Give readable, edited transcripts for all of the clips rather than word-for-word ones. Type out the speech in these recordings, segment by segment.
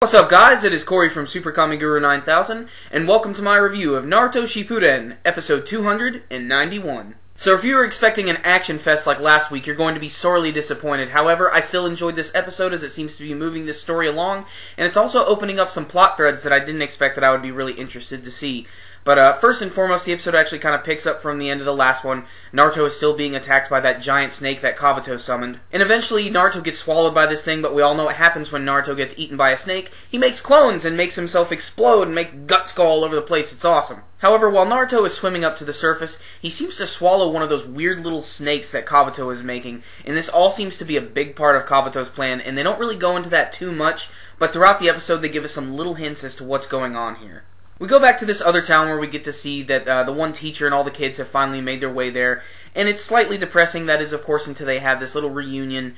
What's up guys, it is Corey from SuperKamiGuru9000, and welcome to my review of Naruto Shippuden, episode 291. So if you were expecting an action fest like last week, you're going to be sorely disappointed. However, I still enjoyed this episode as it seems to be moving this story along, and it's also opening up some plot threads that I didn't expect that I would be really interested to see. But first and foremost, the episode actually kind of picks up from the end of the last one. Naruto is still being attacked by that giant snake that Kabuto summoned. And eventually, Naruto gets swallowed by this thing, but we all know what happens when Naruto gets eaten by a snake. He makes clones and makes himself explode and make guts go all over the place. It's awesome. However, while Naruto is swimming up to the surface, he seems to swallow one of those weird little snakes that Kabuto is making. And this all seems to be a big part of Kabuto's plan, and they don't really go into that too much, but throughout the episode they give us some little hints as to what's going on here. We go back to this other town where we get to see that the one teacher and all the kids have finally made their way there, and it's slightly depressing, that is of course until they have this little reunion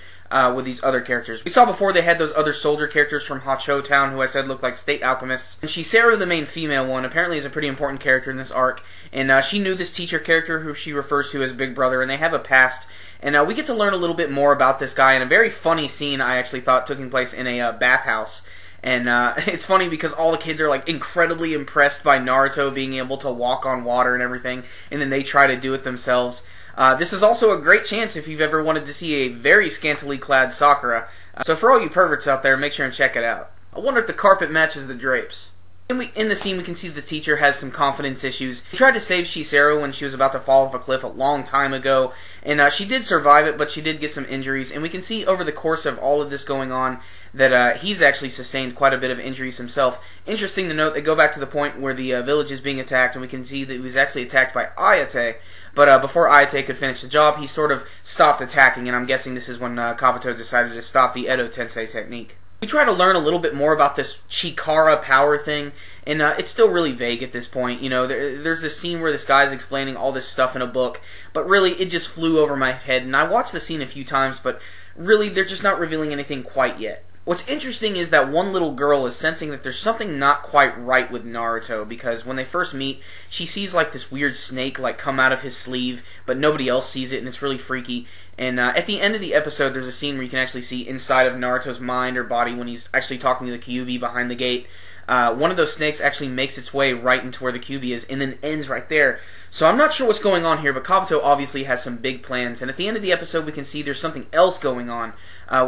with these other characters. We saw before they had those other soldier characters from Hacho Town who I said looked like state alchemists, and Shiseiru, the main female one, apparently is a pretty important character in this arc, and she knew this teacher character who she refers to as Big Brother, and they have a past, and we get to learn a little bit more about this guy in a very funny scene I actually thought taking place in a bathhouse. And it's funny because all the kids are like incredibly impressed by Naruto being able to walk on water and everything, and then they try to do it themselves. This is also a great chance if you've ever wanted to see a very scantily clad Sakura. So for all you perverts out there, make sure and check it out. I wonder if the carpet matches the drapes. In the scene, we can see the teacher has some confidence issues. He tried to save Shiseiru when she was about to fall off a cliff a long time ago, and she did survive it, but she did get some injuries. And we can see over the course of all of this going on that he's actually sustained quite a bit of injuries himself. Interesting to note, they go back to the point where the village is being attacked, and we can see that he was actually attacked by Ayate. But before Ayate could finish the job, he sort of stopped attacking, and I'm guessing this is when Kabuto decided to stop the Edo Tensei technique. We try to learn a little bit more about this Chikara power thing, and it's still really vague at this point. You know, there's this scene where this guy's explaining all this stuff in a book, but really it just flew over my head, and I watched the scene a few times, but really they're just not revealing anything quite yet. What's interesting is that one little girl is sensing that there's something not quite right with Naruto, because when they first meet, she sees like this weird snake like come out of his sleeve, but nobody else sees it, and it's really freaky. And at the end of the episode, there's a scene where you can actually see inside of Naruto's mind or body when he's actually talking to the Kyuubi behind the gate. One of those snakes actually makes its way right into where the Kyuubi is, and then ends right there. So I'm not sure what's going on here, but Kabuto obviously has some big plans, and at the end of the episode we can see there's something else going on.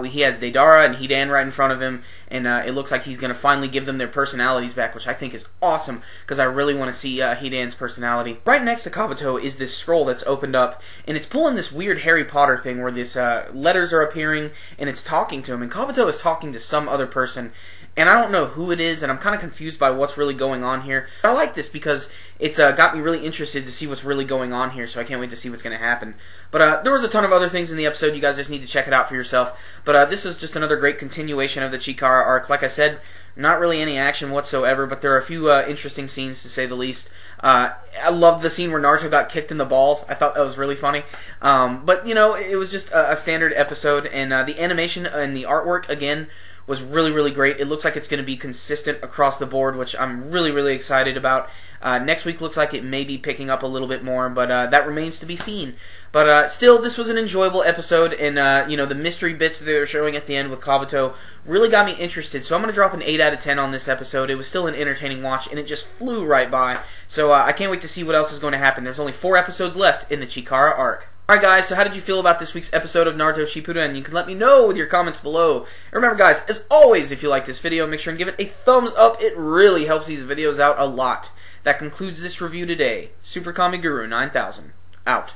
He has Deidara and Hidan right in front of him, and it looks like he's going to finally give them their personalities back, which I think is awesome, because I really want to see Hidan's personality. Right next to Kabuto is this scroll that's opened up, and it's pulling this weird Harry Potter thing where these letters are appearing, and it's talking to him, and Kabuto is talking to some other person, and I don't know who it is, and I'm kind of confused by what's really going on here. But I like this because it's got me really interested to see what's really going on here, so I can't wait to see what's going to happen. But there was a ton of other things in the episode. You guys just need to check it out for yourself. But this is just another great continuation of the Chikara arc. Like I said, not really any action whatsoever, but there are a few interesting scenes, to say the least. I loved the scene where Naruto got kicked in the balls. I thought that was really funny. But, you know, it was just a standard episode, and the animation and the artwork, again, was really, really great. It looks like it's going to be consistent across the board, which I'm really, really excited about. Next week looks like it may be picking up a little bit more, but that remains to be seen. But still, this was an enjoyable episode, and you know, the mystery bits that they were showing at the end with Kabuto really got me interested. So I'm going to drop an 8 out of 10 on this episode. It was still an entertaining watch, and it just flew right by. So I can't wait to see what else is going to happen. There's only 4 episodes left in the Chikara arc. Alright guys, so how did you feel about this week's episode of Naruto Shippuden? You can let me know with your comments below. And remember guys, as always, if you like this video, make sure and give it a thumbs up. It really helps these videos out a lot. That concludes this review today. SuperKamiGuru9000, out.